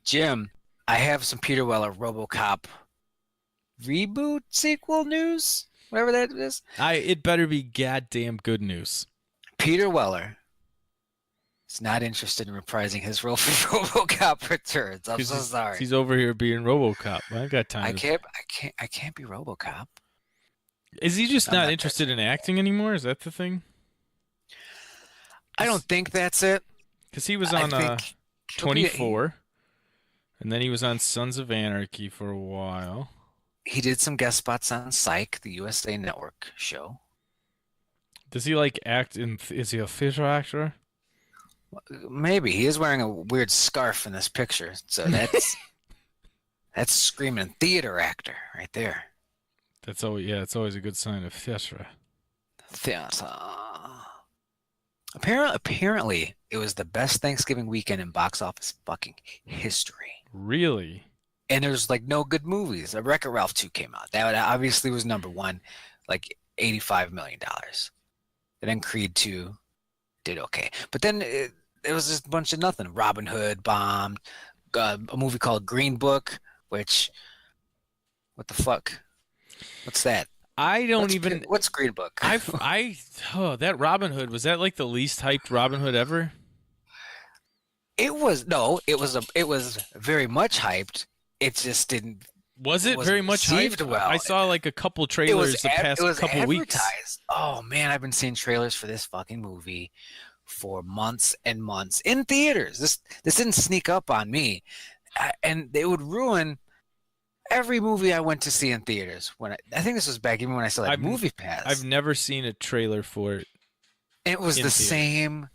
Jim, I have some Peter Weller Robocop reboot sequel news, whatever that is. It better be goddamn good news. Peter Weller is not interested in reprising his role for Robocop Returns. I'm Because so sorry. he's over here being RoboCop. I got I time to. can't, I can't be Robocop. Is he just I'm not not that. interested in acting anymore? Is that the thing? I don't think that's it. Because he was I on think he'll be. 24, and then he was on Sons of Anarchy for a while. He did some guest spots on Psych, the USA Network show. Does he like act in? Is he a theater actor? Maybe he is wearing a weird scarf in this picture, so that's screaming theater actor right there. That's always it's always a good sign of theater. Theater. Apparently, it was the best Thanksgiving weekend in box office fucking history. Really? And there's like no good movies. Wreck-It Ralph 2 came out. That obviously was number one, like $85 million. And then Creed 2 did okay. But then it was just a bunch of nothing. Robin Hood bombed. A movie called Green Book, which, what the fuck? What's that? I don't even. What's Green Book? That Robin Hood, was that like the least hyped Robin Hood ever? It was very much hyped. It just didn't. Was it Wasn't very much received hyped? well. I saw like a couple trailers the past it was couple weeks. advertised. Oh man, I've been seeing trailers for this fucking movie for months and months in theaters. This didn't sneak up on me, and it would ruin every movie I went to see in theaters. I think this was back even when I still had Movie Pass. I've never seen a trailer for it. It was the theaters. same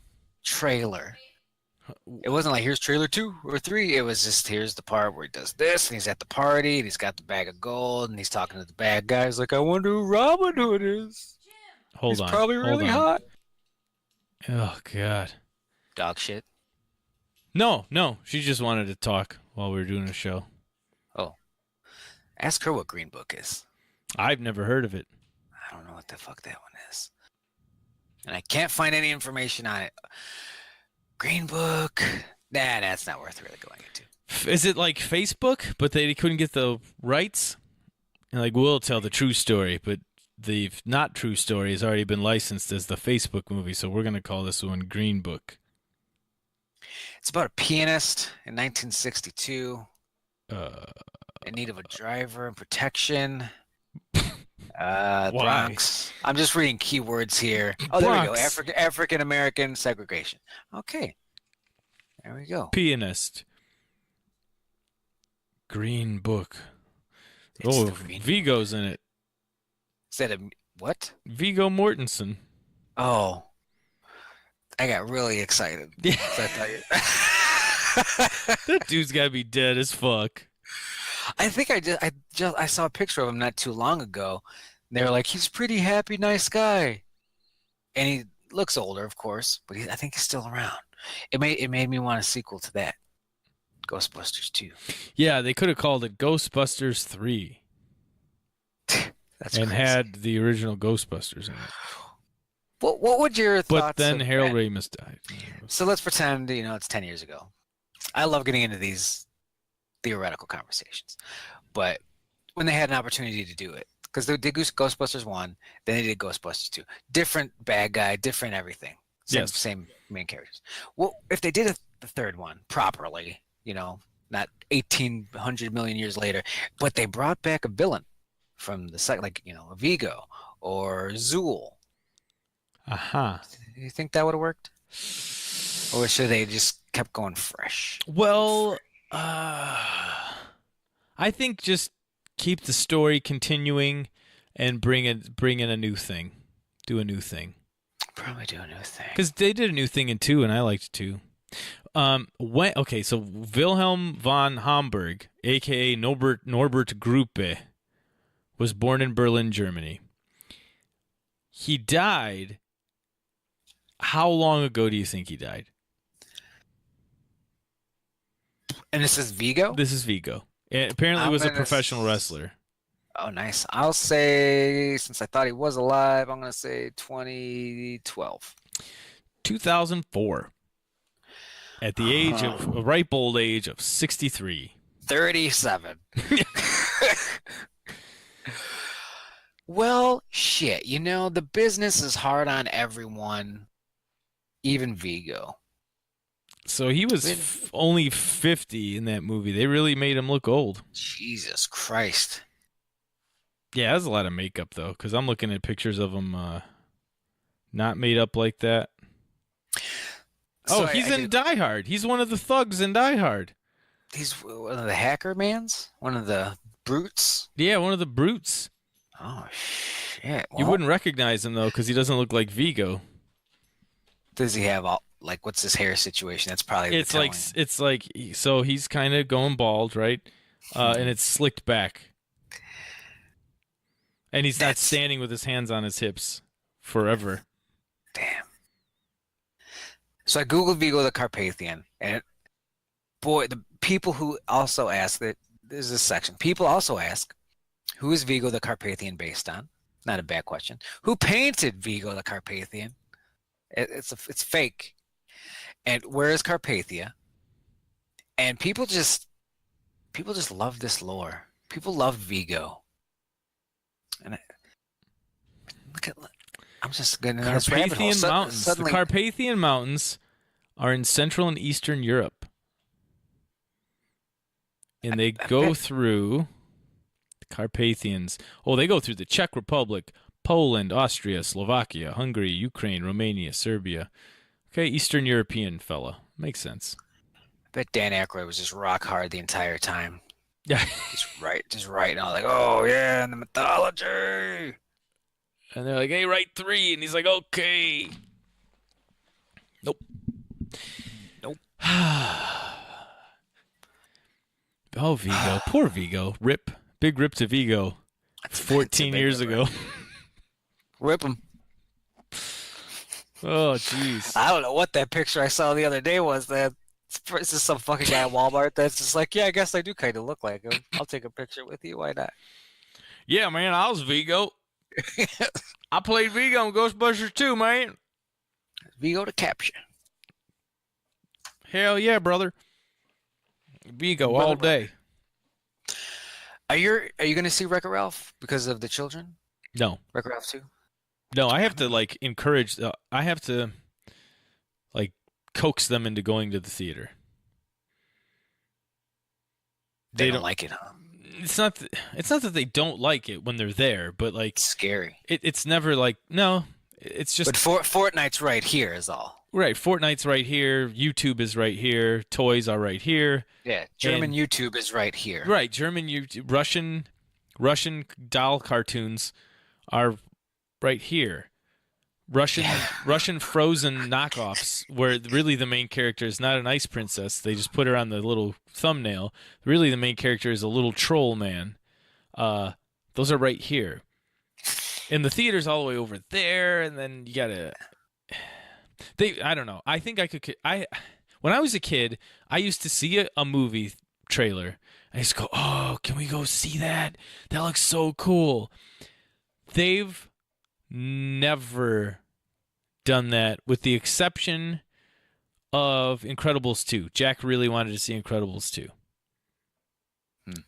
trailer. It wasn't like here's trailer 2 or 3. It was just here's the part where he does this and he's at the party and he's got the bag of gold and he's talking to the bad guys like I wonder who Robin Hood is. Hold on. He's probably really hot. Oh God. Dog shit. No. She just wanted to talk while we were doing a show. Oh. Ask her what Green Book is. I've never heard of it. I don't know what the fuck that one is. And I can't find any information on it. Green Book. Nah, that's not worth really going into. Is it like Facebook, but they couldn't get the rights? And like, we'll tell the true story, but the not true story has already been licensed as the Facebook movie, so we're going to call this one Green Book. It's about a pianist in 1962 in need of a driver and protection. Bronx. I'm just reading keywords here. Oh, there we go. African American segregation. Okay. There we go. Pianist. Green Book. Vigo's in it. Is that a what? Vigo Mortensen. Oh. I got really excited. Yeah. That dude's got to be dead as fuck. I think I saw a picture of him not too long ago. They were like, he's a pretty happy, nice guy, and he looks older, of course, but I think he's still around. It made me want a sequel to that, Ghostbusters 2. Yeah, they could have called it Ghostbusters 3. That's and crazy. had the original Ghostbusters in it. What would your thoughts? But then Harold Ramis died. So let's pretend it's 10 years ago. I love getting into these theoretical conversations, but when they had an opportunity to do it, because they did Ghostbusters 1, then they did Ghostbusters 2. Different bad guy, different everything. Same main characters. Well, if they did the third one properly, not 1,800 million years later, but they brought back a villain from the second, like, a Vigo or Zool. Uh-huh. Do you think that would have worked? Or should they just kept going fresh? Well, I think just keep the story continuing and bring in a new thing. Do a new thing. Probably do a new thing. Because they did a new thing in 2, and I liked 2. So Wilhelm von Homburg, a.k.a. Norbert Gruppe, was born in Berlin, Germany. He died. How long ago do you think he died? And this is Vigo? This is Vigo. And apparently he was a professional wrestler. Oh, nice. I'll say, since I thought he was alive, I'm going to say 2012. 2004. at the age of a ripe old age of 63. 37. Well, shit. The business is hard on everyone, even Vigo. So he was only 50 in that movie. They really made him look old. Jesus Christ. Yeah, that's a lot of makeup, though, because I'm looking at pictures of him not made up like that. So he's in Die Hard. He's one of the thugs in Die Hard. He's one of the hacker mans? One of the brutes? Yeah, one of the brutes. Oh, shit. You wouldn't recognize him, though, because he doesn't look like Vigo. Does he have what's his hair situation? That's probably so he's kind of going bald, right? And it's slicked back. And he's not standing with his hands on his hips forever. Damn. So I Googled Vigo the Carpathian, and the people who also ask that there's this section. People also ask, who is Vigo the Carpathian based on? Not a bad question. Who painted Vigo the Carpathian? It's fake. And where is Carpathia? And people just love this lore. People love Vigo. And I'm just going to Carpathian Mountains. Suddenly, the Carpathian Mountains are in Central and Eastern Europe. And they go through the Carpathians. Oh, they go through the Czech Republic, Poland, Austria, Slovakia, Hungary, Ukraine, Romania, Serbia. Okay, Eastern European fella. Makes sense. I bet Dan Aykroyd was just rock hard the entire time. Yeah. just writing all like, oh yeah, and the mythology. And they're like, hey, write 3. And he's like, okay. Nope. Oh, Vigo. Poor Vigo. Rip. Big rip to Vigo. 14 years ago. Rip him. Oh, jeez. I don't know what that picture I saw the other day was. That it's just some fucking guy at Walmart that's just like, yeah, I guess I do kind of look like him. I'll take a picture with you. Why not? Yeah, man, I was Vigo. I played Vigo in Ghostbusters 2, man. Vigo to capture. Hell yeah, brother. Vigo all day. Are you going to see Wreck-It Ralph because of the children? No. Wreck-It Ralph 2? No, I have to encourage. I have to coax them into going to the theater. They don't like it, huh? It's not that they don't like it when they're there, but it's scary. It's never no. It's just. But Fortnite's right here is all. Right, Fortnite's right here. YouTube is right here. Toys are right here. Yeah, German YouTube is right here. Right, German YouTube, Russian doll cartoons are right here. Russian Frozen knockoffs, where really the main character is not an ice princess. They just put her on the little thumbnail. Really, the main character is a little troll man. Those are right here. And the theater's all the way over there, and then you gotta. I don't know. I think when I was a kid, I used to see a movie trailer. I used to go, "Oh, can we go see that? That looks so cool." They've never done that, with the exception of Incredibles 2. Jack really wanted to see Incredibles 2.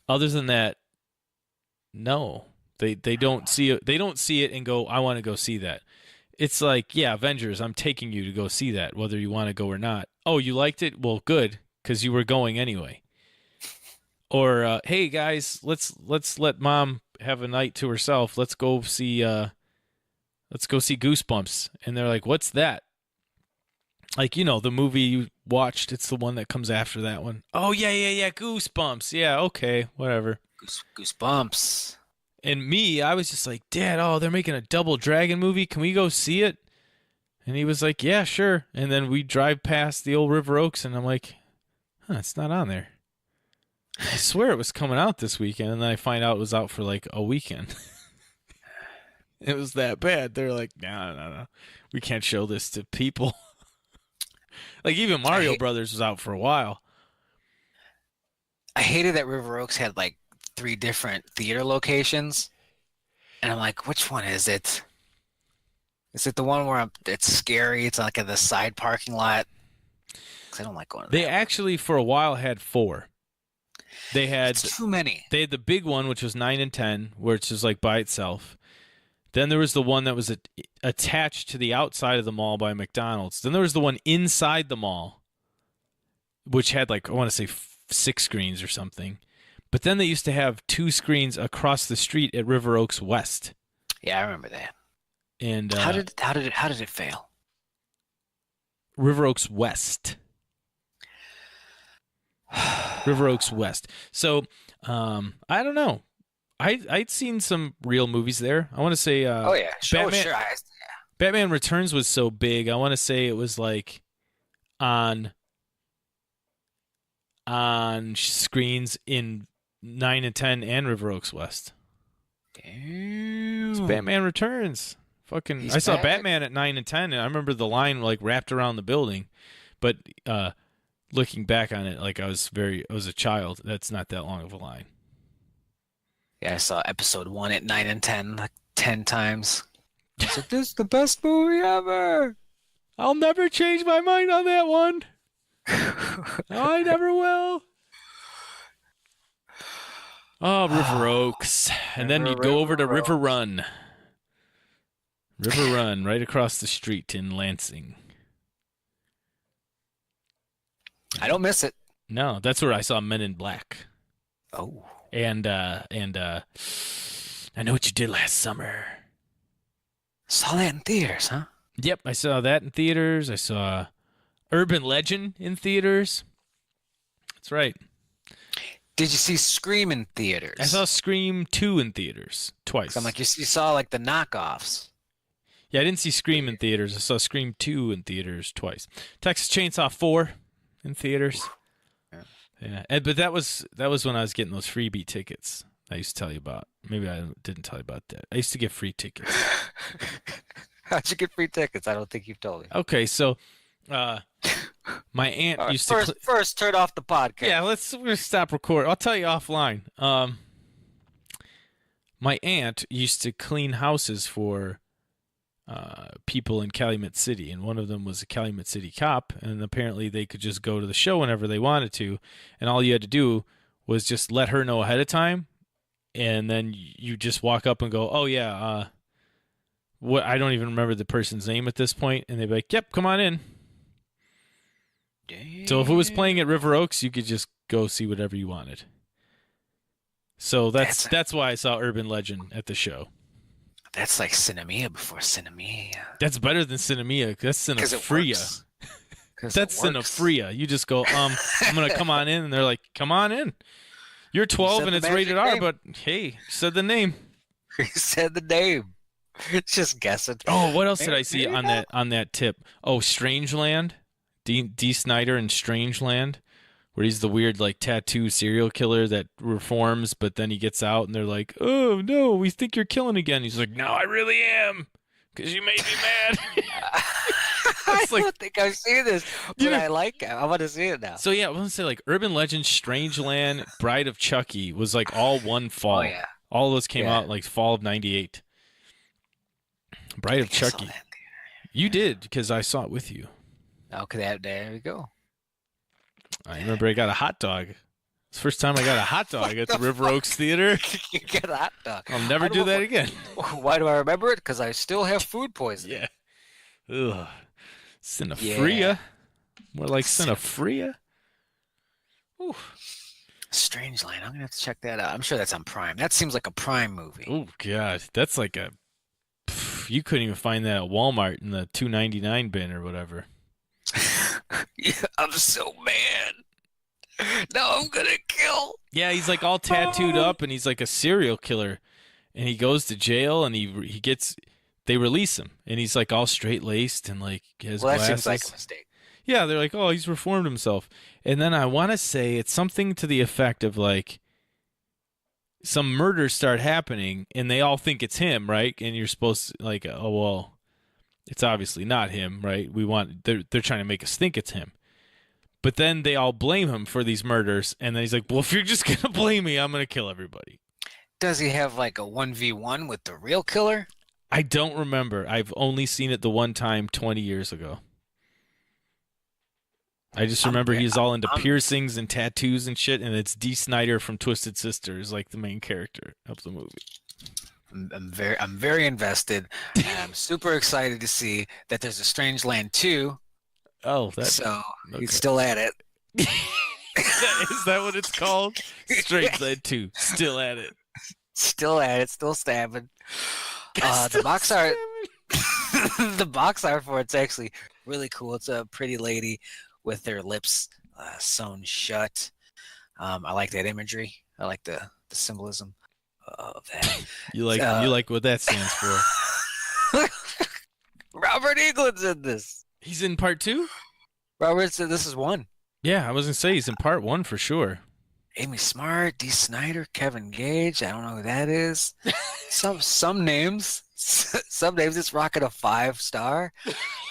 Other than that, no. They don't see it. They don't see it and go, "I want to go see that." It's like, yeah, Avengers, I'm taking you to go see that, whether you want to go or not. Oh, you liked it? Well, good, because you were going anyway. Or, hey guys, let's let Mom have a night to herself. Let's go see Goosebumps. And they're like, "What's that?" Like, the movie you watched. It's the one that comes after that one. Oh yeah, Goosebumps. Yeah, okay, whatever. Goosebumps. And me, I was just like, "Dad, they're making a Double Dragon movie. Can we go see it?" And he was like, "Yeah, sure." And then we drive past the old River Oaks, and I'm like, it's not on there. I swear it was coming out this weekend, and then I find out it was out for like a weekend. It was that bad. They're like, no. We can't show this to people. Like, even Mario Brothers was out for a while. I hated that River Oaks had like 3 different theater locations. And I'm like, which one is it? Is it the one where it's scary? It's like in the side parking lot. because I don't like going to They that. actually, for a while, had 4. They had It's too many. They had the big one, which was 9 and 10, where it's just like by itself. Then there was the one that was attached to the outside of the mall by McDonald's. Then there was the one inside the mall, which had like, I want to say 6 screens or something. But then they used to have 2 screens across the street at River Oaks West. Yeah, I remember that. And how did it fail? River Oaks West. River Oaks West. So, I don't know. I'd seen some real movies there. I want to say, Oh yeah, sure. Batman Returns was so big. I want to say it was like on screens in 9 and 10 and River Oaks West. Damn. It's Batman Returns. He's I saw back. Batman at 9 and 10, and I remember the line like wrapped around the building. But looking back on it, like I was a child. That's not that long of a line. Yeah, I saw episode 1 at 9 and 10 like 10 times. I was like, this is the best movie ever. I'll never change my mind on that one. I never will. Oh, River Oaks. And then you'd go over to River Run. River Run, right across the street in Lansing. I don't miss it. No, that's where I saw Men in Black. Oh. And I Know What You Did Last Summer. Saw that in theaters, huh? Yep, I saw that in theaters. I saw Urban Legend in theaters. That's right. Did you see Scream in theaters? I saw Scream 2 in theaters twice. I'm like, you saw like the knockoffs. Yeah, I didn't see Scream in theaters. I saw Scream 2 in theaters twice. Texas Chainsaw 4 in theaters. Yeah, but that was when I was getting those freebie tickets I used to tell you about. Maybe I didn't tell you about that. I used to get free tickets. How'd you get free tickets? I don't think you've told me. Okay, so my aunt used to... First, turn off the podcast. Yeah, we're gonna stop recording. I'll tell you offline. My aunt used to clean houses for people in Calumet City, and one of them was a Calumet City cop, and apparently they could just go to the show whenever they wanted to, and all you had to do was just let her know ahead of time, and then you just walk up and go, oh yeah, what, I don't even remember the person's name at this point, and they'd be like, yep, come on in. Damn. So if it was playing at River Oaks, you could just go see whatever you wanted. So that's why I saw Urban Legend at the show. That's like Cinemia before Cinemia. That's better than Cinemia. That's Cinefria. That's Cinefria. You just go, I'm going to come on in. And they're like, come on in. You're 12 and it's rated R, but hey, you said the name. You said the name. It's just guessing. Oh, what else did I see on that tip? Oh, Strangeland. D. Snyder in Strangeland, where he's the weird like tattoo serial killer that reforms, but then he gets out and they're like, oh no, we think you're killing again. He's like, no, I really am, because you made me mad. I don't think I've seen this, but I like it. I want to see it now. So yeah, I want to say like Urban Legend, Strangeland, Bride of Chucky was like all one fall. Oh yeah. All those came out like fall of '98. Bride of Chucky. You did, because I saw it with you. Okay, there we go. I remember I got a hot dog. It's the first time I got a hot dog at the River Oaks Theater. You get a hot dog. I'll never do that again. Why do I remember it? Because I still have food poisoning. Yeah. Ugh. Cinefria. Yeah. More like Cinefria. Ooh. Strangeland. I'm going to have to check that out. I'm sure that's on Prime. That seems like a Prime movie. Oh, God. That's like a... You couldn't even find that at Walmart in the $2.99 bin or whatever. Yeah, I'm so mad. Now I'm gonna kill. Yeah, he's like all tattooed up, and he's like a serial killer, and he goes to jail, and they release him, and he's like all straight laced and like has glasses. That seems like a mistake. Yeah, they're like, oh, he's reformed himself, and then I want to say it's something to the effect of like some murders start happening, and they all think it's him, right? And you're supposed to like, oh well. It's obviously not him, right? They're trying to make us think it's him. But then they all blame him for these murders, and then he's like, well, if you're just going to blame me, I'm going to kill everybody. Does he have like a 1v1 with the real killer? I don't remember. I've only seen it the one time 20 years ago. I just remember he's all into piercings and tattoos and shit, and it's Dee Snider from Twisted Sister is like the main character of the movie. I'm very invested, and I'm super excited to see that there's a Strangeland 2. Oh, so okay. he's still at it. Is that what it's called? Strangeland 2, still at it. Still at it, still stabbing. Still the box art, stabbing. the box art for it's actually really cool. It's a pretty lady with her lips sewn shut. I like that imagery. I like the symbolism of that. You like what that stands for? Robert Englund's in this. He's in part 2? Robert said this is 1. Yeah, I was gonna say he's in part 1 for sure. Amy Smart, Dee Snider, Kevin Gage. I don't know who that is. Some names. Some names. It's rocking a 5-star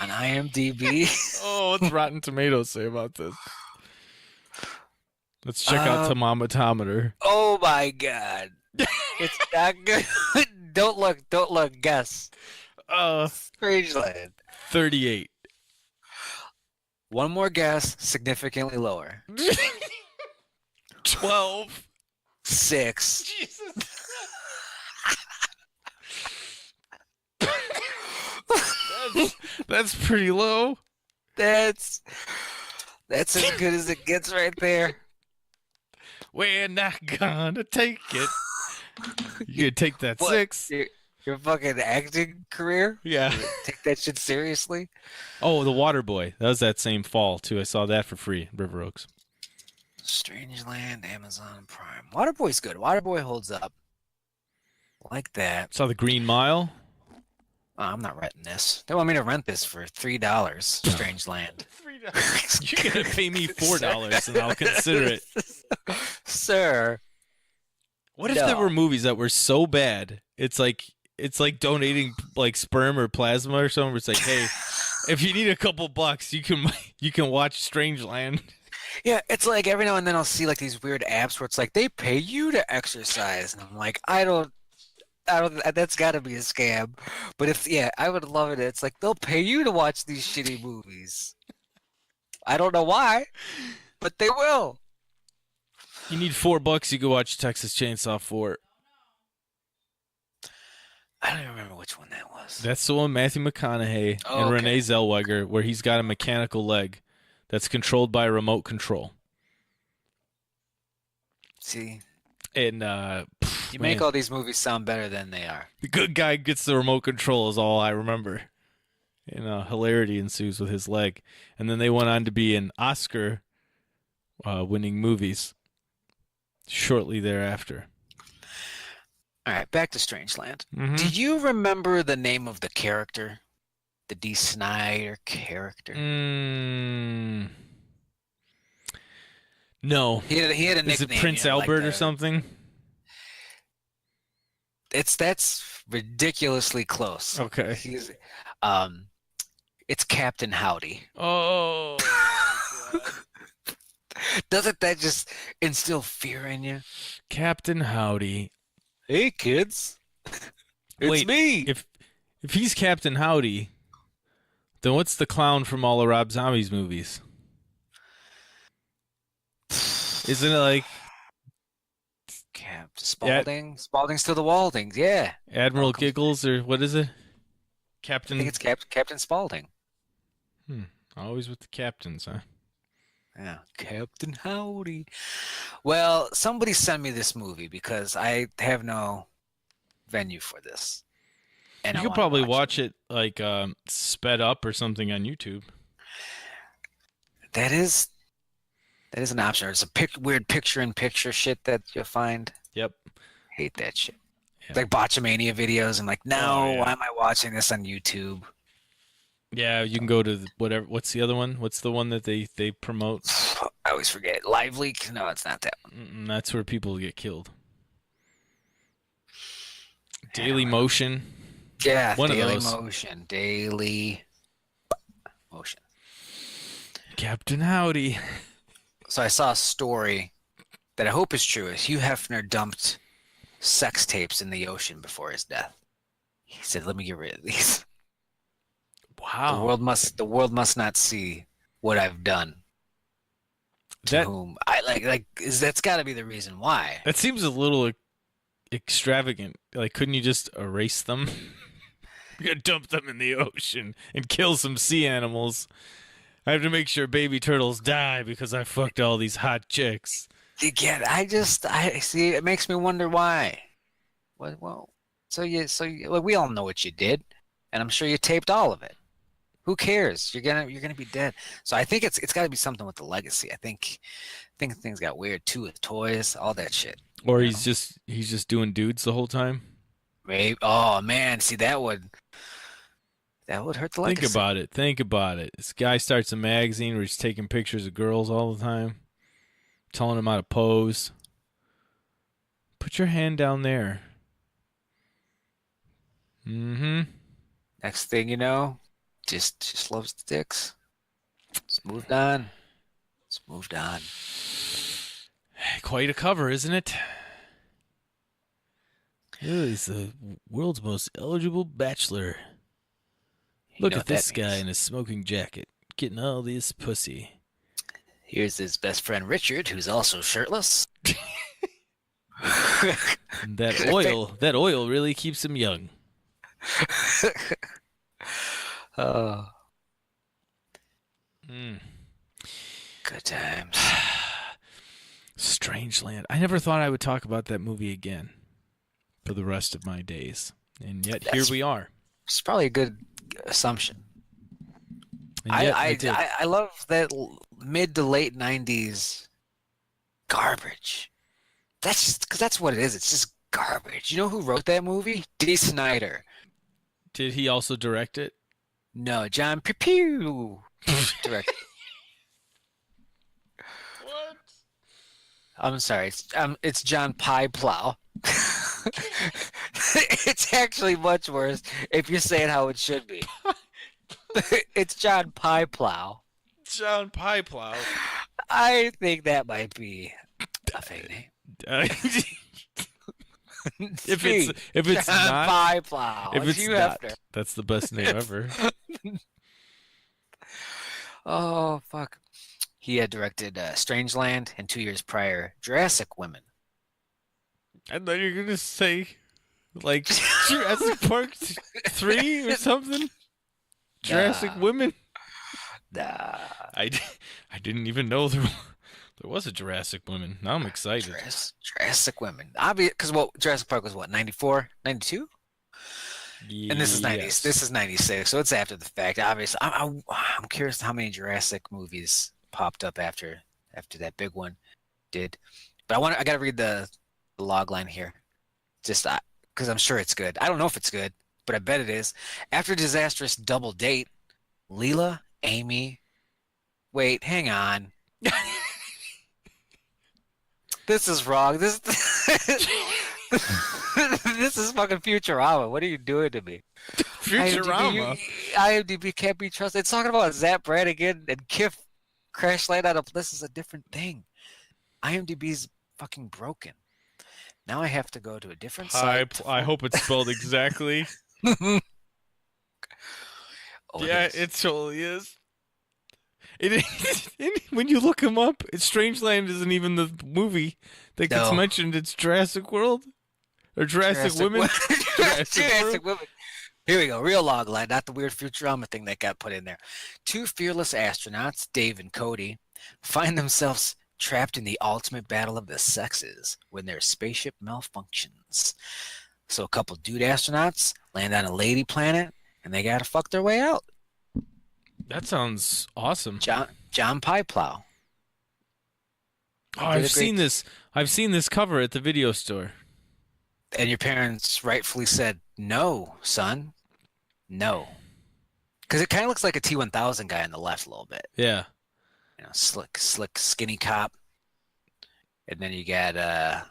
on IMDb. Oh, what's Rotten Tomatoes say about this? Let's check out Thermometer. Oh my God, it's not good. Don't look. Guess. Strangeland. 38. One more guess. Significantly lower. 12. 6. Jesus. That's pretty low. That's as good as it gets right there. We're not gonna take it. You gonna take that What? 6? Your fucking acting career? Yeah. Take that shit seriously? Oh, The Waterboy. That was that same fall too. I saw that for free. River Oaks. Strangeland, Amazon Prime. Waterboy's good. Waterboy holds up. Like that. Saw The Green Mile. Oh, I'm not renting this. They want me to rent this for $3. Strangeland. $3. You're gonna pay me $4 and I'll consider it. Sir. What if there were movies that were so bad? It's like donating like sperm or plasma or something. Where it's like, hey, if you need a couple bucks, you can watch Strangeland. Yeah, it's like every now and then I'll see like these weird apps where it's like they pay you to exercise, and I'm like, I don't. That's got to be a scam. But I would love it. It's like they'll pay you to watch these shitty movies. I don't know why, but they will. You need $4, you go watch Texas Chainsaw 4. I don't even remember which one that was. That's the one Matthew McConaughey and Renee Zellweger, where he's got a mechanical leg that's controlled by a remote control. See, and you make all these movies sound better than they are. The good guy gets the remote control is all I remember. And hilarity ensues with his leg. And then they went on to be in Oscar winning movies shortly thereafter. All right, back to Strangeland. Mm-hmm. Do you remember the name of the character? The Dee Snider character? No. He had a nickname. Is it Prince Albert or something? That's ridiculously close. Okay. It's Captain Howdy. Oh. Doesn't that just instill fear in you? Captain Howdy. Hey kids. It's me. If he's Captain Howdy, then what's the clown from all of Rob Zombie's movies? Isn't it like Spaulding? Spaulding's to the Waldings, yeah. Admiral Giggles, or what is it? Captain. I think it's Captain Spaulding. Always with the captains, huh? Yeah, Captain Howdy. Well, somebody send me this movie because I have no venue for this. And you could probably watch it like sped up or something on YouTube. That is an option. It's a weird picture-in-picture shit that you'll find. Yep. Hate that shit. Yep. Like Botchamania videos. I'm like, no, why am I watching this on YouTube? Yeah, you can go to whatever. What's the other one? What's the one that they promote? I always forget. Live Leak? No, it's not that one. That's where people get killed. Daily Motion. Yeah, one Daily of those. Motion. Daily Motion. Captain Howdy. So I saw a story that I hope is true. Hugh Hefner dumped sex tapes in the ocean before his death. He said, "Let me get rid of these." Wow. The world must not see what I've done To That whom I that's got to be the reason why. that seems a little extravagant. Like, couldn't you just erase them? You're gonna dump them in the ocean and kill some sea animals. I have to make sure baby turtles die because I fucked all these hot chicks. Again, I see. It makes me wonder why. Well, so well, we all know what you did, and I'm sure you taped all of it. Who cares? You're gonna be dead. So I think it's got to be something with the legacy. I think things got weird too with toys, all that shit. Or You he's know? just doing dudes the whole time. Maybe. Oh man, see that would hurt the Think legacy. about it. Think about it. This guy starts a magazine where he's taking pictures of girls all the time, telling them how to pose. Put your hand down there. Mm-hmm. Next thing you know, just loves the dicks. It's moved on. It's moved on. Quite a cover, isn't it? He's the world's most eligible bachelor. You Look know at what that this guy means. in a smoking jacket, getting all this pussy. Here's his best friend Richard, who's also shirtless. And that oil really keeps him young. Oh, Mm. good times. Strangeland. I never thought I would talk about that movie again for the rest of my days. And yet here That's we are. It's probably a good assumption. And yet I did. I love that mid to late '90s garbage. That's just because that's what it is. It's just garbage. You know who wrote that movie? Dee Snider. Did he also direct it? No, John Pew directed. What? I'm sorry. It's John Pie Plow. It's actually much worse if you say it how it should be. It's John Pie Plow. John Pieplow. I think that might be a fake name. If it's John not, Pie Plow. if it's you not, after. that's the best name ever. Oh fuck. He had directed Strangeland and 2 years prior Jurassic Women. I thought you were gonna say like Jurassic Park 3 or something. Jurassic Nah. Women. Nah. I didn't even know there was a Jurassic Women. Now I'm excited. Jurassic Women. Obvious, because Jurassic Park was what, 94, 92? And this is 90s. Yes. This is 96, so it's after the fact. Obviously, I'm curious how many Jurassic movies popped up after that big one did. But I got to read the log line here, just because I'm sure it's good. I don't know if it's good, but I bet it is. After a disastrous double date, Leela, Amy. Wait, hang on. This is wrong. This this is fucking Futurama. What are you doing to me? Futurama. IMDb can't be trusted. It's talking about Zap Brannigan and Kif crash land out of. This is a different thing. IMDb's fucking broken. Now I have to go to a different site. I hope it's spelled exactly. Oh, Yeah, it is. it totally is. When you look him up, Strangeland isn't even the movie that gets No. mentioned. It's Jurassic World or Jurassic Women. Jurassic Women. Here we go. Real log line, not the weird Futurama thing that got put in there. Two fearless astronauts, Dave and Cody, find themselves trapped in the ultimate battle of the sexes when their spaceship malfunctions. So a couple dude astronauts land on a lady planet, and they gotta fuck their way out. That sounds awesome. John Pie Plow. Oh, I've seen this. I've seen this cover at the video store. And your parents rightfully said, no, son. No. Because it kind of looks like a T-1000 guy on the left a little bit. Yeah. You know, slick, skinny cop. And then you got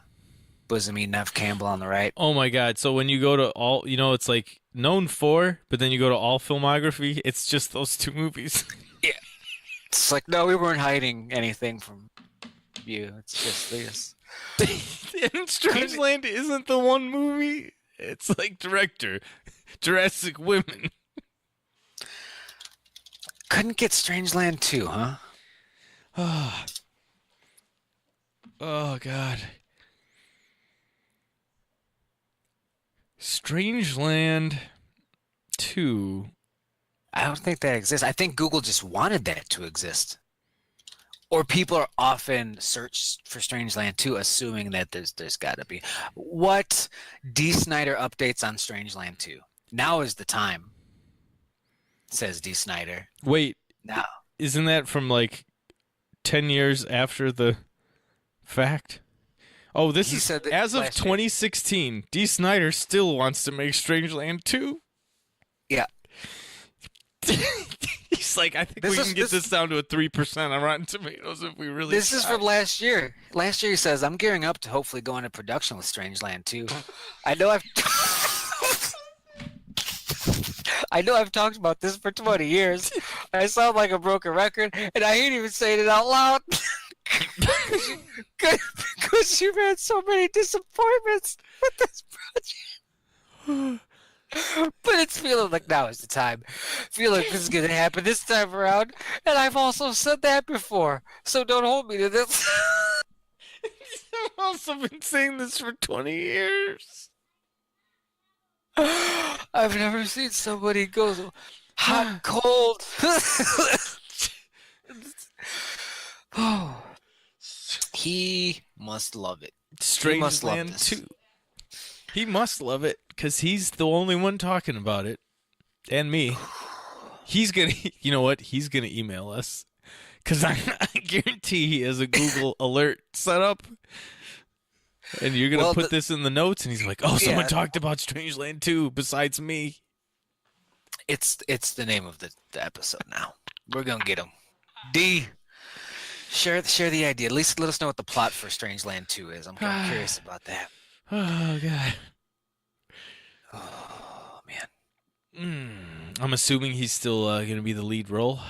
bosomy Nev Campbell on the right. Oh my God. So when you go to all, it's like known for, but then you go to all filmography, it's just those two movies. Yeah. It's like, no, we weren't hiding anything from you. It's just this. And Strangeland isn't the one movie. It's like director, Jurassic Women. Couldn't get Strangeland 2, huh? Oh God. Strangeland 2. I don't think that exists. I think Google just wanted that to exist. Or people are often search for Strangeland 2, assuming that there's got to be. What D. Snyder updates on Strangeland 2? Now is the time, says D. Snyder. Wait, Now. isn't that from like 10 years after the fact? Oh, this He is said that as of last year. 2016. D. Snyder still wants to make Strangeland 2. Yeah. He's like, I think we can get this down to a 3% on Rotten Tomatoes if we really This try. is from last year. Last year he says, I'm gearing up to hopefully go into production with Strangeland 2. I know I've I know I've talked about this for 20 years. I sound like a broken record, and I hate even saying it out loud. Because you've had so many disappointments with this project. But it's feeling like now is the time. Feel like this is going to happen this time around. And I've also said that before. So don't hold me to this. I've also been saying this for 20 years. I've never seen somebody go so hot and cold. Oh, he must love it. He must love Strangeland this. 2. He must love it because he's the only one talking about it. And me. He's going to, you know what? He's going to email us because I guarantee he has a Google alert set up. And you're going to put this in the notes, and he's like, oh, someone talked about Strangeland 2 besides me. It's the name of the episode now. We're going to get him. D, share the idea. At least let us know what the plot for Strangeland 2 is. I'm curious about that. Oh, God. Oh, man. I'm assuming he's still going to be the lead role.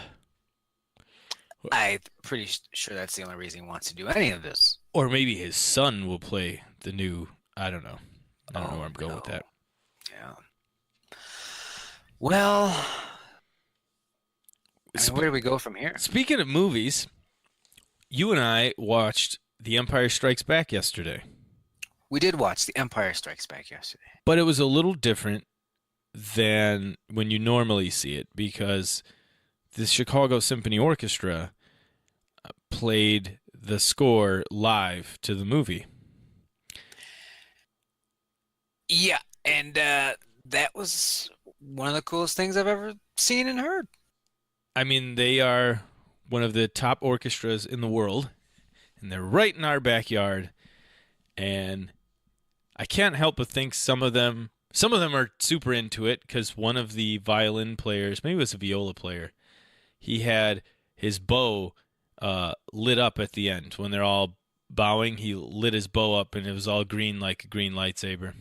I'm pretty sure that's the only reason he wants to do any of this. Or maybe his son will play the new. I don't know. I don't know where I'm going with that. Yeah. Well, where do we go from here? Speaking of movies, you and I watched The Empire Strikes Back yesterday. We did watch The Empire Strikes Back yesterday. But it was a little different than when you normally see it because the Chicago Symphony Orchestra played the score live to the movie. Yeah, and that was one of the coolest things I've ever seen and heard. I mean, they are one of the top orchestras in the world, and they're right in our backyard. And I can't help but think some of them are super into it because one of the violin players, maybe it was a viola player, he had his bow lit up at the end. When they're all bowing, he lit his bow up and it was all green like a green lightsaber.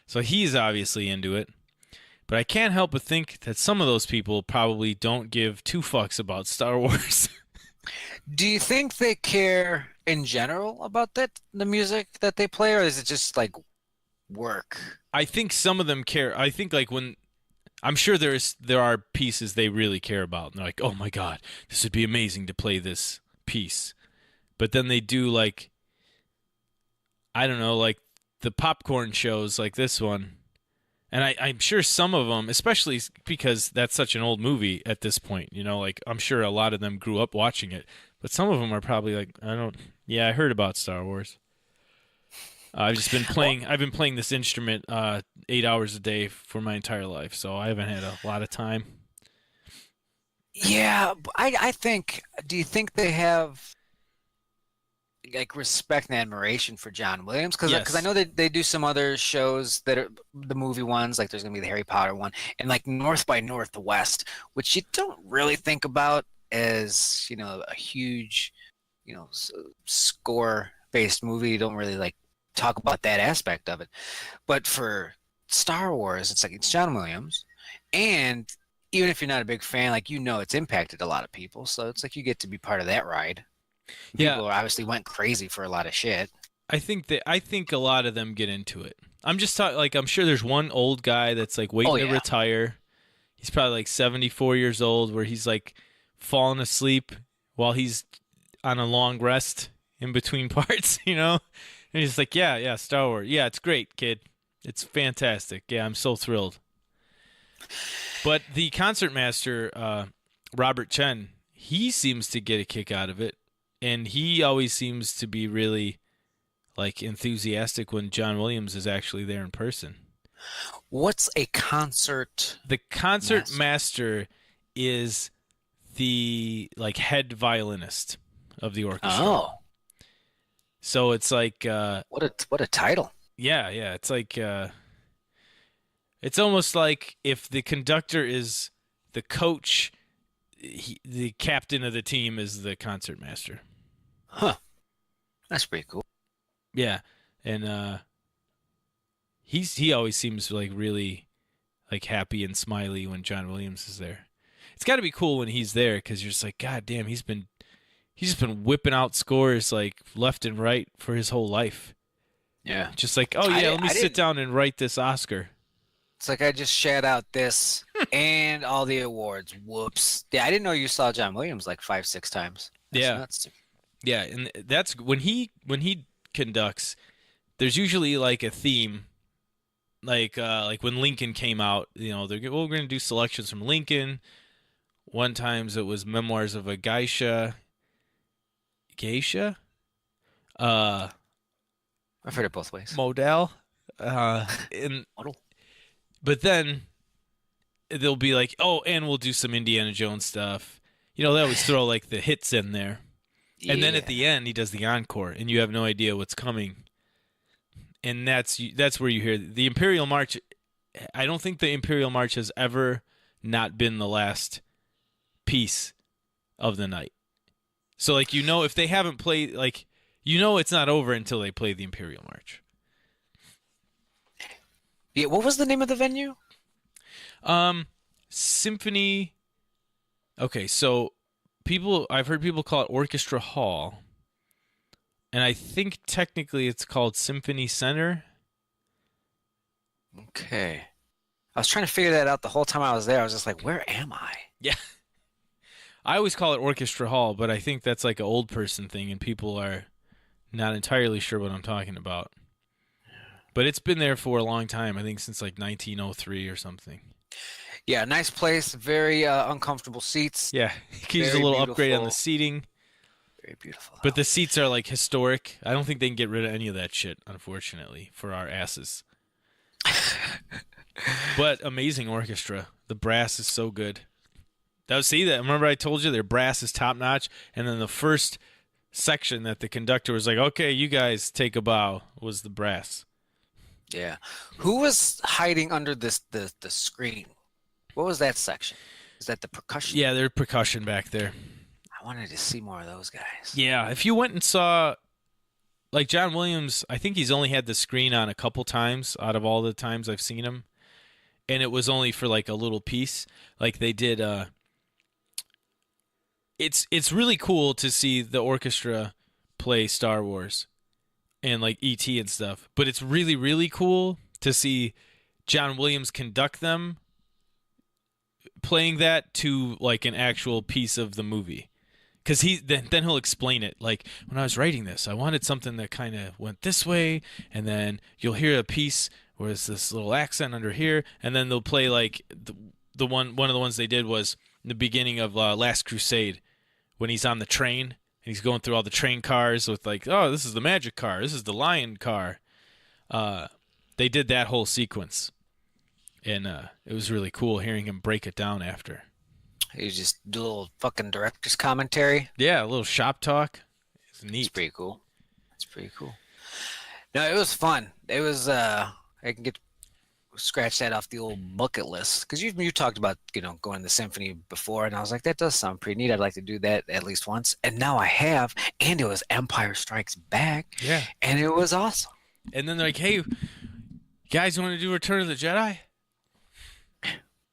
So he's obviously into it. But I can't help but think that some of those people probably don't give two fucks about Star Wars. Do you think they care in general about the music that they play, or is it just like work? I think some of them care. I think like when I'm sure there are pieces they really care about. And they're like, "Oh my god, this would be amazing to play this piece." But then they do like I don't know, like the popcorn shows like this one. And I'm sure some of them, especially because that's such an old movie at this point, like I'm sure a lot of them grew up watching it. But some of them are probably like, I heard about Star Wars. I've been playing this instrument 8 hours a day for my entire life, so I haven't had a lot of time. Yeah, I think, do you think they have like respect and admiration for John Williams? Because I know that they do some other shows that are the movie ones, like there's gonna be the Harry Potter one, and like North by Northwest, which you don't really think about as a huge score based movie. You don't really like talk about that aspect of it, but for Star Wars, it's like it's John Williams, and even if you're not a big fan, like it's impacted a lot of people, so it's like you get to be part of that ride. People obviously went crazy for a lot of shit. I think a lot of them get into it. I'm just talking like I'm sure there's one old guy that's like waiting to retire. He's probably like 74 years old, where he's like falling asleep while he's on a long rest, in between parts, And he's like, yeah, Star Wars. Yeah, it's great, kid. It's fantastic. Yeah, I'm so thrilled. But the concertmaster, Robert Chen, he seems to get a kick out of it. And he always seems to be really enthusiastic when John Williams is actually there in person. What's a concert? The concert master is the head violinist of the orchestra. Oh, So it's like what a title. yeah, it's it's almost like if the conductor is the coach, the captain of the team is the concert master. Huh. That's pretty cool. Yeah. And he always seems really happy and smiley when John Williams is there. It's got to be cool when he's there because you're just like, God damn, he's just been whipping out scores left and right for his whole life. Yeah. Just let me sit down and write this Oscar. It's like I just shat out this and all the awards. Whoops. Yeah, I didn't know you saw John Williams 5-6 times. That's nuts. Yeah, and that's when he conducts. There's usually a theme, like when Lincoln came out. We're going to do selections from Lincoln. One times it was Memoirs of a Geisha. I've heard it both ways. Model. Model. But then they'll be and we'll do some Indiana Jones stuff. They always throw the hits in there. And then at the end, he does the encore, and you have no idea what's coming. And that's where you hear the Imperial March. I don't think the Imperial March has ever not been the last piece of the night. So, if they haven't played, it's not over until they play the Imperial March. Yeah, what was the name of the venue? Symphony. Okay, so I've heard people call it Orchestra Hall, and I think technically it's called Symphony Center. Okay. I was trying to figure that out the whole time I was there. I was just like, where am I? Yeah. I always call it Orchestra Hall, but I think that's an old person thing, and people are not entirely sure what I'm talking about. But it's been there for a long time. I think since 1903 or something. Yeah, nice place. Very uncomfortable seats. Yeah, he use a little upgrade on the seating. Very beautiful. But the seats are historic. I don't think they can get rid of any of that shit, unfortunately, for our asses. But amazing orchestra. The brass is so good. Remember I told you their brass is top notch, and then the first section that the conductor was like, "Okay, you guys take a bow," was the brass. Yeah. Who was hiding under the screen? What was that section? Is that the percussion? Yeah, there's percussion back there. I wanted to see more of those guys. Yeah, if you went and saw, John Williams, I think he's only had the screen on a couple times out of all the times I've seen him, and it was only for a little piece. They did. It's really cool to see the orchestra play Star Wars and E.T. and stuff, but it's really, really cool to see John Williams conduct them playing that to an actual piece of the movie, because then he'll explain it. When I was writing this, I wanted something that kind of went this way, and then you'll hear a piece where it's this little accent under here, and then they'll play the one of the ones they did was in the beginning of Last Crusade when he's on the train and he's going through all the train cars with oh, this is the magic car, this is the lion car. They did that whole sequence. And it was really cool hearing him break it down after. You just do a little fucking director's commentary. Yeah, a little shop talk. It's neat. It's pretty cool. No, it was fun. It was. I can scratch that off the old bucket list, because you talked about going to the symphony before, and I was like, that does sound pretty neat. I'd like to do that at least once, and now I have. And it was Empire Strikes Back. Yeah, and it was awesome. And then they're like, hey, guys, you want to do Return of the Jedi?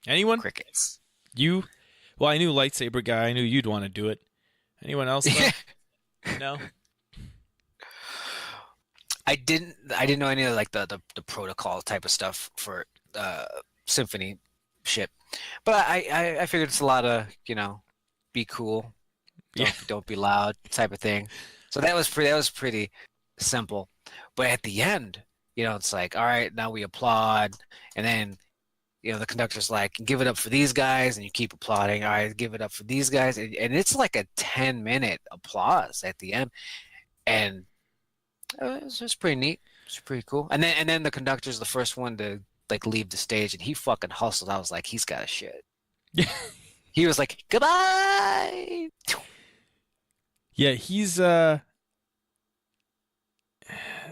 Anyone? Crickets. You? Well, I knew lightsaber guy. I knew you'd want to do it. Anyone else? No. I didn't know any of the protocol type of stuff for symphony shit, but I figured it's a lot of be cool, don't be loud type of thing. So that was pretty simple. But at the end, it's like, all right, now we applaud, and then the conductor's like, give it up for these guys, and you keep applauding. All right, give it up for these guys, and it's like a 10-minute applause at the end, and it was just pretty neat. It's pretty cool. And then the conductor's the first one to like leave the stage, and he fucking hustled. I was like, he's got a shit. Yeah. He was like, goodbye. Yeah, he's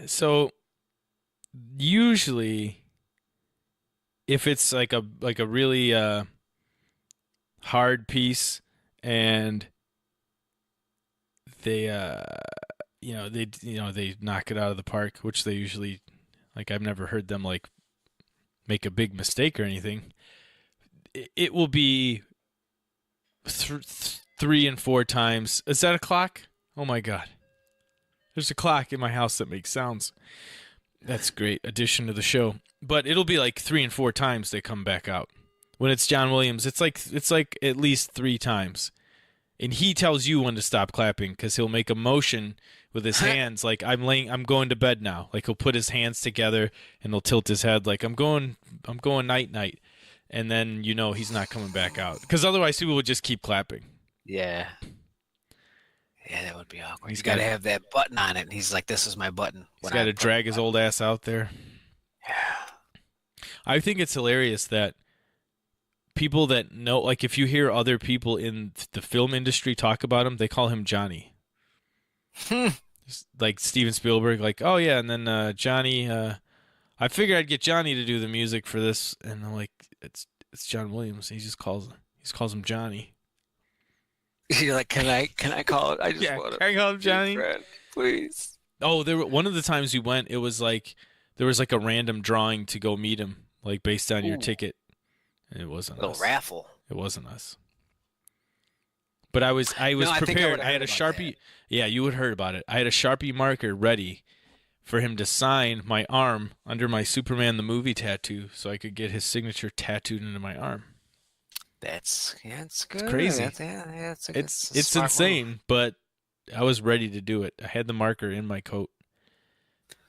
so usually if it's like a really hard piece and they they knock it out of the park, which they usually, like, I've never heard them like make a big mistake or anything. It will be 3 and 4 times. Is that a clock? Oh my god. There's a clock in my house that makes sounds. That's great addition to the show. But it'll be like 3 and 4 times they come back out. When it's John Williams, it's like at least 3 times. And he tells you when to stop clapping because he'll make a motion with his hands like, I'm going to bed now. Like, he'll put his hands together and he'll tilt his head like, I'm going night night. And then he's not coming back out because otherwise people would just keep clapping. Yeah. Yeah, that would be awkward. He's got to have that button on it, and he's like, this is my button. He's got to drag his old ass out there. Yeah. I think it's hilarious that people that know, like, if you hear other people in the film industry talk about him, they call him Johnny. Like Steven Spielberg, like, oh yeah, and then Johnny, I figured I'd get Johnny to do the music for this, and I'm like, it's John Williams. He calls him Johnny. You're like, can I call it? I just want to. Can I call him Johnny? Friend, please. Oh, one of the times we went, it was like there was like a random drawing to go meet him, like based on your ticket. And it wasn't a little us. raffle. It wasn't us. But I was prepared. I had a Sharpie. Yeah, you would have heard about it. I had a Sharpie marker ready for him to sign my arm under my Superman the movie tattoo, so I could get his signature tattooed into my arm. It's good. It's crazy. It's insane, move. but I was ready to do it. I had the marker in my coat,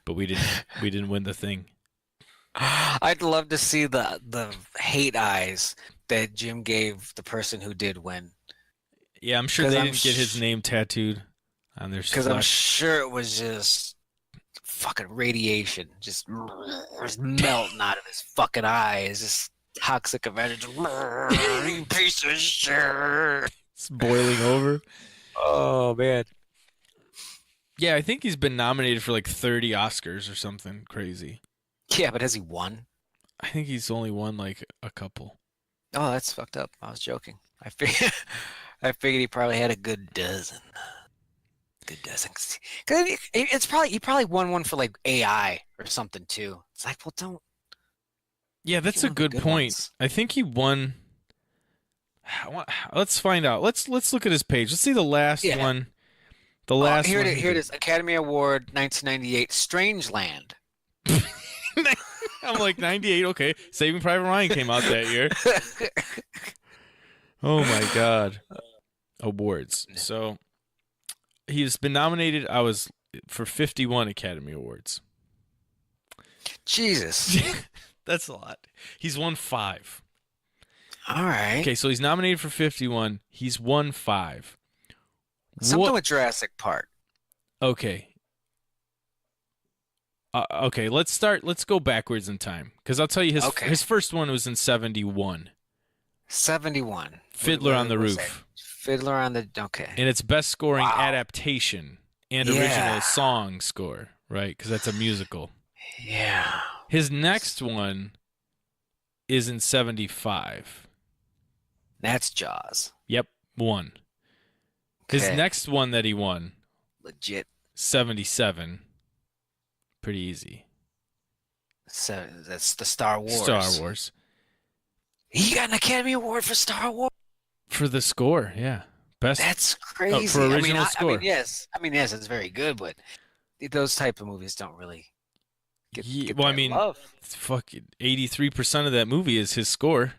but we didn't win the thing. I'd love to see the hate eyes that Jim gave the person who did win. Yeah, I'm sure they didn't get his name tattooed on their because I'm sure it was just fucking radiation, just melting out of his fucking eyes, just toxic Avenger. You piece of shit. It's boiling over. Oh man. Yeah, I think he's been nominated for like 30 Oscars or something crazy. Yeah, but has he won? I think he's only won like a couple. Oh, that's fucked up. I was joking. I figured he probably had a good dozen. Good dozen. Cause he probably won one for like AI or something too. It's like, well, don't. Yeah, that's a good point. Ones. I think he won. Let's find out. Let's look at his page. Let's see the last one. The last here one. Here it is. Academy Award 1998. Strangeland. I'm like 98. Okay, Saving Private Ryan came out that year. Oh my God. Awards. So he's been nominated. For 51 Academy Awards. Jesus. That's a lot. He's won 5. All right. Okay, so he's nominated for 51. He's won 5. Something with Jurassic Park. Okay. Okay, let's go backwards in time. Because I'll tell you, his first one was in 71. 71. Fiddler on the Roof. Fiddler on the... Okay. And it's best scoring adaptation and original song score, right? Because that's a musical. Yeah. His next one is in 75. That's Jaws. Yep, won. His next one that he won, legit, 77. Pretty easy. So that's the Star Wars. Star Wars. He got an Academy Award for Star Wars? For the score, yeah. Best. That's crazy. For original score. I mean, yes, it's very good, but those type of movies don't really get love. Fucking 83% of that movie is his score.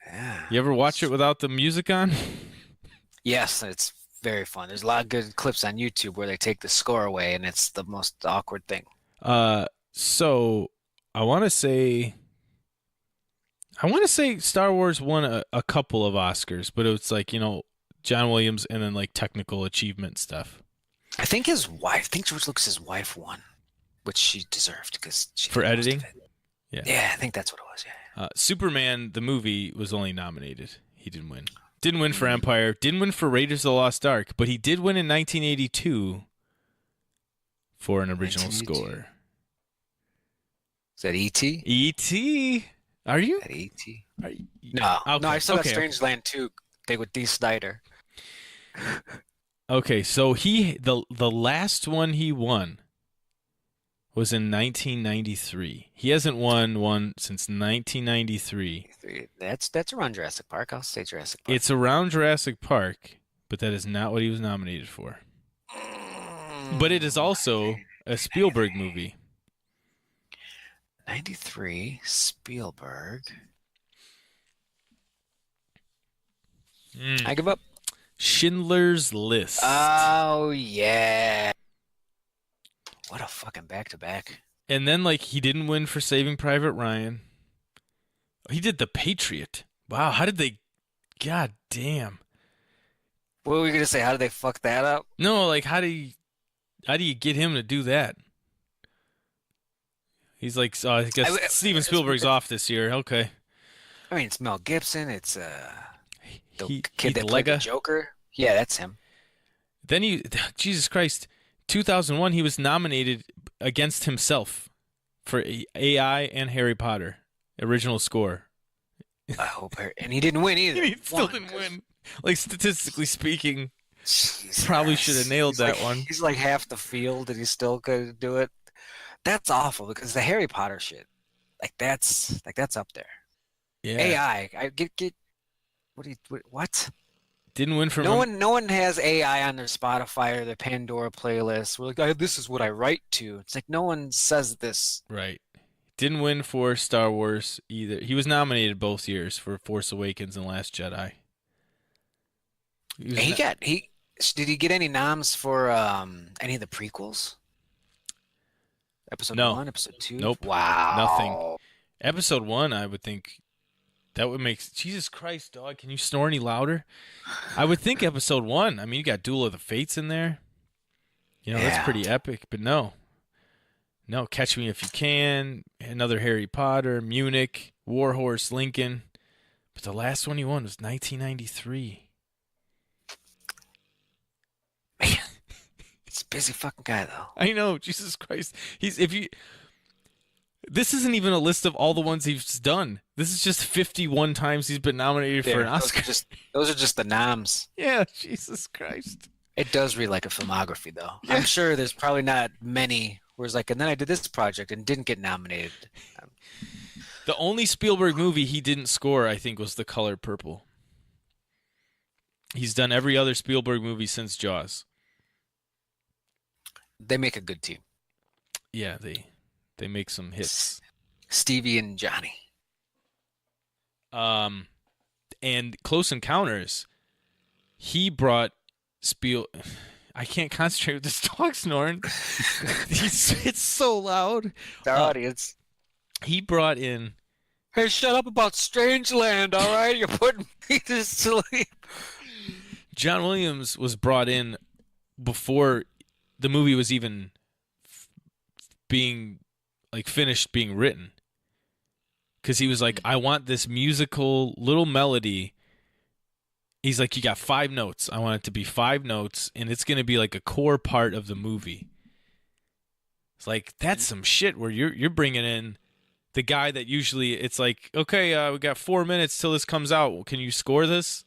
Yeah. You ever watch it without the music on? Yes, it's very fun. There's a lot of good clips on YouTube where they take the score away, and it's the most awkward thing. So I want to say Star Wars won a couple of Oscars, but it was like, John Williams and then like technical achievement stuff. I think George Lucas's wife won, which she deserved because she For did most of editing? it. Yeah. Yeah, I think that's what it was. Yeah. Superman the movie was only nominated. He didn't win. Didn't win for Empire. Didn't win for Raiders of the Lost Ark, but he did win in 1982 for an original 1982. score. Is that E.T.? E.T. Are you? That E.T.? Are you? No, Okay, no, I still got okay. Strangeland 2 thing with Dee Snider. Okay, so the last one he won was in 1993. He hasn't won one since 1993. That's around Jurassic Park. I'll say Jurassic Park. It's around Jurassic Park, but that is not what he was nominated for. But it is also a Spielberg movie. 93, Spielberg. I give up. Schindler's List. Oh, yeah. What a fucking back-to-back. And then, like, he didn't win for Saving Private Ryan. He did The Patriot. Wow, how did they... God damn. What were we going to say? How did they fuck that up? No, like, how do you get him to do that? He's like, I guess Steven Spielberg's off this year. Okay. I mean, it's Mel Gibson. It's the kid that Heath played the Ledger. Joker. Yeah, that's him. Then Jesus Christ, 2001, he was nominated against himself for AI and Harry Potter original score. I hope, and he didn't win either. He still Won, didn't 'cause- win. Like, statistically speaking, Jesus. probably should have nailed He's that like, one. He's like half the field, and he still couldn't do it. That's awful because the Harry Potter shit, that's up there. Yeah. AI, I get. What? Didn't win for No one has AI on their Spotify or their Pandora playlist. We're like, this is what I write to. It's like no one says this. Right. Didn't win for Star Wars either. He was nominated both years for Force Awakens and Last Jedi. Did he get any noms for any of the prequels? Episode No. 1, Episode 2? Nope. Wow. Nothing. Episode 1, I would think that would make... Jesus Christ, dog. Can you snore any louder? I would think Episode 1. I mean, you got Duel of the Fates in there. That's pretty epic. But no. No, Catch Me If You Can. Another Harry Potter. Munich. Warhorse. Lincoln. But the last one he won was 1993. Man, he's a busy fucking guy, though. I know, Jesus Christ. This isn't even a list of all the ones he's done. This is just 51 times he's been nominated for an Oscar. Those are just the noms. Yeah, Jesus Christ. It does read like a filmography, though. Yeah. I'm sure there's probably not many where it's like, and then I did this project and didn't get nominated. The only Spielberg movie he didn't score, I think, was The Color Purple. He's done every other Spielberg movie since Jaws. They make a good team. Yeah, they make some hits. Stevie and Johnny. And Close Encounters, he brought I can't concentrate with this dog snoring. It's so loud. It's our audience. He brought in... Hey, shut up about Strangeland, all right? You're putting me to sleep. John Williams was brought in before the movie was even being finished being written, because he was like, I want this musical little melody. He's like, you got 5 notes. I want it to be 5 notes, and it's going to be like a core part of the movie. It's like, that's some shit where you're bringing in the guy that usually it's like, okay, we got 4 minutes till this comes out. Can you score this?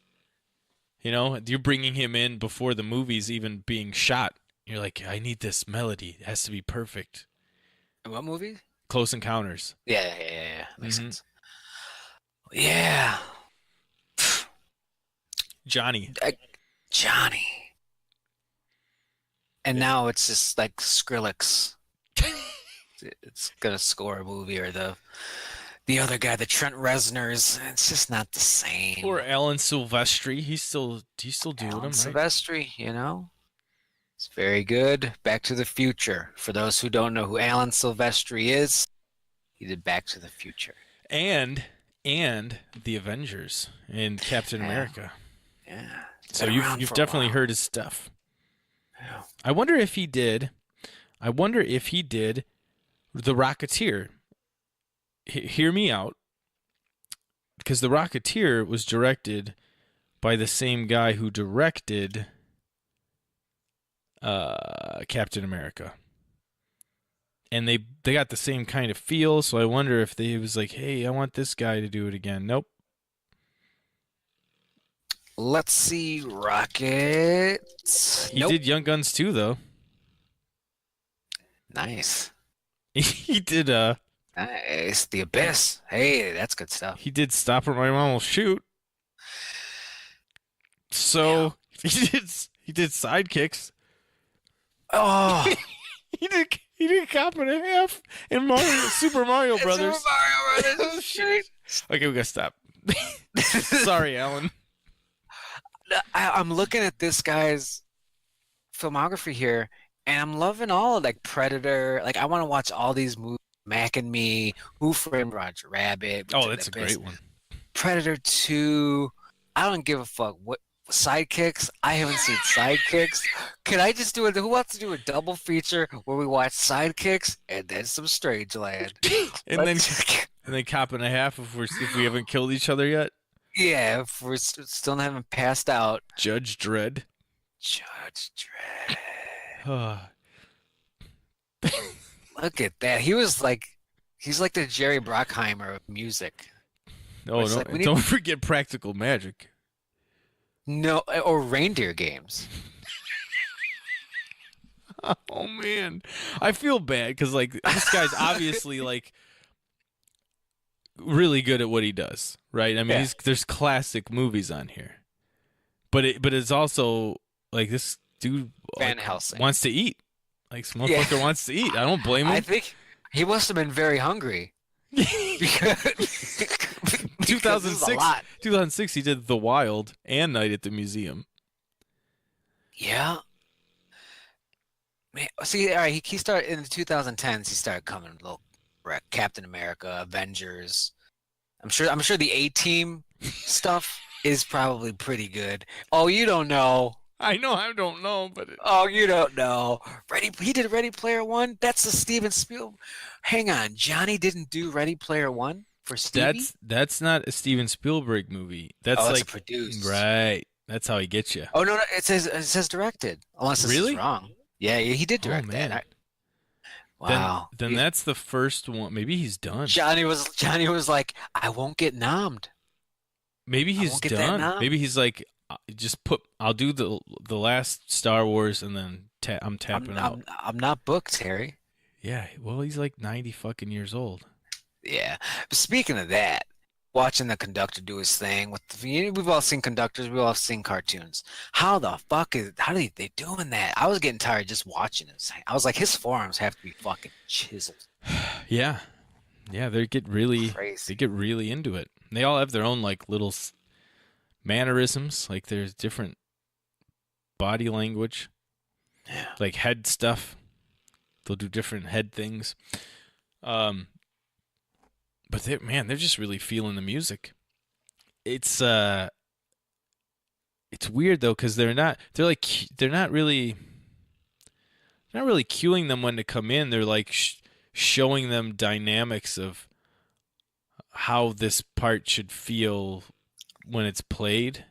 You're bringing him in before the movie's even being shot. You're like, I need this melody. It has to be perfect. What movie? Close Encounters. Yeah. Makes sense. Yeah. Johnny. Johnny. And now it's just like Skrillex. It's gonna score a movie, or the the other guy, the Trent Reznor's. It's just not the Or same. Alan Silvestri. He's still doing Alan them, right? Silvestri, it's very good. Back to the Future. For those who don't know who Alan Silvestri is, he did Back to the Future. And the Avengers and Captain Yeah, America. yeah. He's So been around you've for a definitely while. heard his stuff. Yeah. I wonder if he did. I wonder if he did The Rocketeer. Hear me out, because The Rocketeer was directed by the same guy who directed Captain America, and they got the same kind of feel. So I wonder if they was like, hey, I want this guy to do it again. Nope. Let's see, Rockets. He Nope. did Young Guns too, though. Nice. He did Nice. The Abyss. Hey, that's good stuff. he did Stop or My Mom Will Shoot. Yeah. So he did Sidekicks. Oh, He did Cop and a Half in Mario Super Mario it's Super Brothers. Mario Brothers. Shit. Okay, we gotta stop. Sorry, Alan. I'm looking at this guy's filmography here, and I'm loving all of like Predator. Like I want to watch all these movies. Mac and Me, Who Framed Roger Rabbit, Oh, Wizard of that's the a Abyss, great one. Predator 2. I don't give a fuck. What Sidekicks? I haven't seen Sidekicks. Can I just do it? Who wants to do a double feature where we watch Sidekicks and then some Strangeland? And then Let's- Cop and a Half if we haven't killed each other yet. yeah, if we're still haven't passed out. Judge Dredd. Judge Dredd. Oh, Look at that. He's like the Jerry Bruckheimer of music. no, It's like we need don't forget Practical Magic. no or reindeer games. Oh man, I feel bad because like this guy's obviously like really good at what he does, right? I mean, Yeah. there's classic movies on here, but it's also like this dude Van like, Helsing. wants to eat. Like, this Yeah. motherfucker wants to eat. I don't blame I him. think he must have been very hungry because, because this is a 2006, lot. 2006, he did The Wild and Night at the Museum. Yeah. Man, see, all right, he started in the 2010s. He started coming a little Captain America, Avengers. I'm sure the A Team stuff is probably pretty good. Oh, you don't know. I know, I don't know, but Oh, you don't know. He did Ready Player One. That's the Steven Spielberg. Hang on, Johnny didn't do Ready Player One for Stevie. that's not a Steven Spielberg movie. That's Oh, it's like produced. right. That's how he gets you. Oh no, it says directed. Unless this Really? is wrong. Yeah, he did Oh direct man. that. Wow. Then that's the first one. Maybe he's done. Johnny was like, I won't get nommed. Maybe I he's won't get that done. now. Maybe he's like, I'll do the last Star Wars and then I'm tapping out. I'm not booked, Harry. Yeah, well, he's like 90 fucking years old. Yeah. But speaking of that, watching the conductor do his thing we've all seen conductors, we've all seen cartoons. How are they doing that? I was getting tired just watching it. I was like, his forearms have to be fucking chiseled. Yeah, yeah, they get Crazy. really into it. They all have their own like little mannerisms. Like there's different body language, Yeah. like head stuff. They'll do different head things. But they're just really feeling the music. It's weird though because they're not really cueing them when to come in. They're like showing them dynamics of how this part should feel when it's played.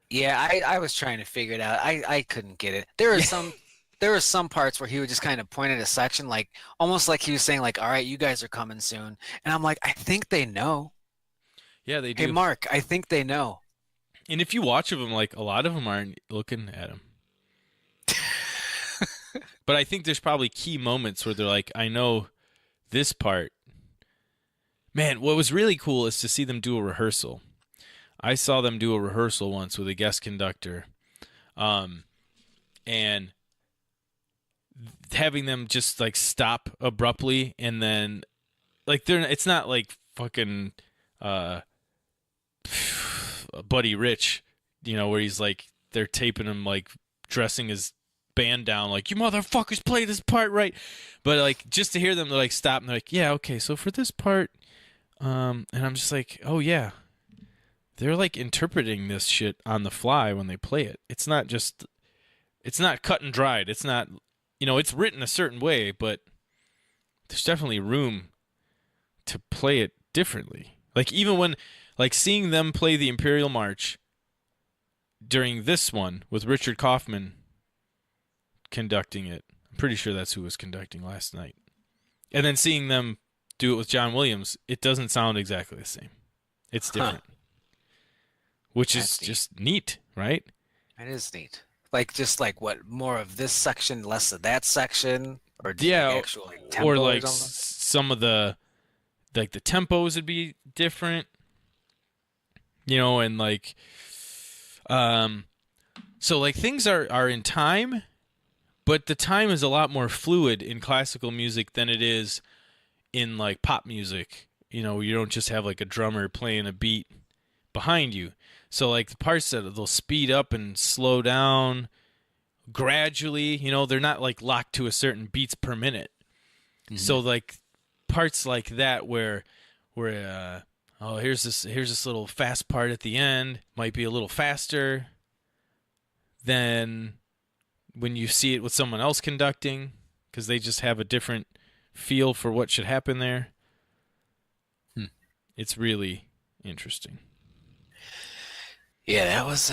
Yeah, I was trying to figure it out. I couldn't get it. There were some parts where he would just kind of point at a section, like almost like he was saying, like, all right, you guys are coming soon. And I'm like, I think they know. Yeah, they Hey, do. Mark, I think they know. And if you watch them, like a lot of them aren't looking at him. But I think there's probably key moments where they're like, I know this part. Man, what was really cool is to see them do a rehearsal. I saw them do a rehearsal once with a guest conductor. And having them just like stop abruptly and then like it's not like fucking Buddy Rich, where he's like, they're taping him like dressing his band down, like, you motherfuckers play this part right. But like, just to hear them like stop and they're like, yeah, okay, so for this part, and I'm just like, oh yeah, they're like interpreting this shit on the fly when they play it. It's not cut and dried. It's not, it's written a certain way, but there's definitely room to play it differently. Like even when, like seeing them play the Imperial March during this one with Richard Kaufman conducting it. I'm pretty sure that's who was conducting last night. And then seeing them do it with John Williams, it doesn't sound exactly the same. It's different. Which is just neat, right? It is neat. Like, just like what, more of this section, less of that section? Or actual like, tempo or like something? Some of the, like the tempos would be different. And like, so like things are in time, but the time is a lot more fluid in classical music than it is in like pop music. You don't just have like a drummer playing a beat behind you. So like the parts that they'll speed up and slow down gradually, they're not like locked to a certain beats per minute. Mm-hmm. So like parts like that where here's this little fast part at the end, might be a little faster than when you see it with someone else conducting, because they just have a different feel for what should happen there. It's really interesting. Yeah, that was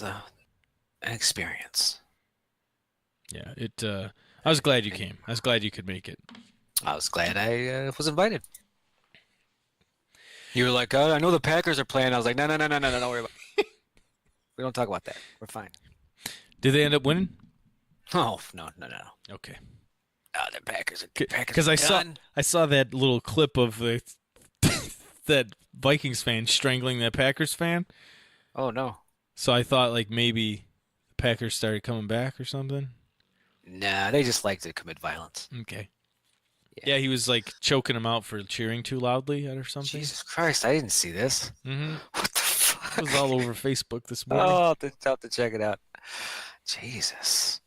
an experience. Yeah, I was glad you came. I was glad you could make it. I was glad I was invited. You were like, I know the Packers are playing. I was like, no, don't worry about it. We don't talk about that. We're fine. Did they end up winning? Oh, no. Okay. Oh, the Packers are because I saw that little clip of that Vikings fan strangling that Packers fan. Oh, no. So I thought like maybe the Packers started coming back or something. Nah, they just like to commit violence. Okay. Yeah, he was like choking him out for cheering too loudly or something. Jesus Christ, I didn't see this. Mm-hmm. What the fuck? It was all over Facebook this morning. Oh, I'll have to check it out. Jesus.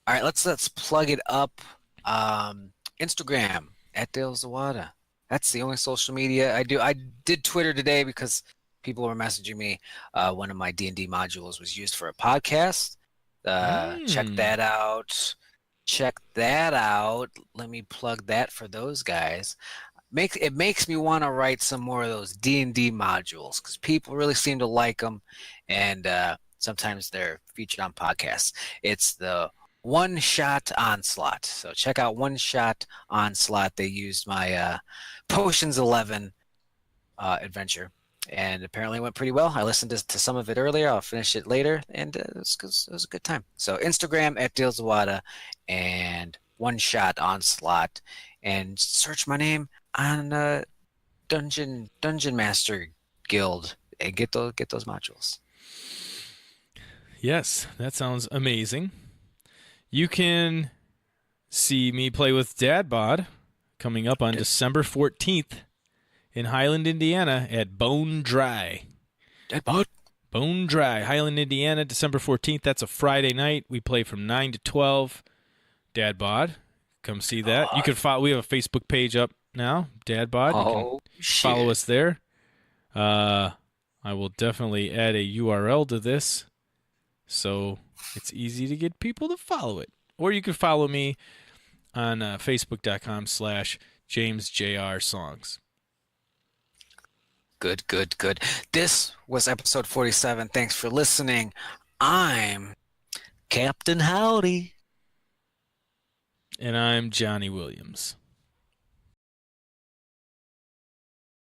All right, let's plug it up. Instagram at Dale Zawada. That's the only social media I do. I did Twitter today because people were messaging me. One of my D&D modules was used for a podcast. Check that out. Let me plug that for those guys. It makes me want to write some more of those D&D modules because people really seem to like them, and sometimes they're featured on podcasts. It's the One Shot Onslaught. So check out One Shot Onslaught. They used my Potions 11 adventure, and apparently it went pretty well. I listened to some of it earlier. I'll finish it later, and it was a good time. So Instagram at Dale Zawada and One Shot Onslaught, and search my name on Dungeon Master Guild and get those modules. Yes, that sounds amazing. You can see me play with Dad Bod coming up on December 14th in Highland, Indiana at Bone Dry. Dad Bod? Bone Dry, Highland, Indiana, December 14th. That's a Friday night. We play from 9 to 12. Dad Bod, come see that. You can follow. We have a Facebook page up now, Dad Bod. You can follow us there. I will definitely add a URL to this, so it's easy to get people to follow it. Or you can follow me on Facebook.com/JamesJRSongs. Good. This was episode 47. Thanks for listening. I'm Captain Howdy. And I'm Johnny Williams.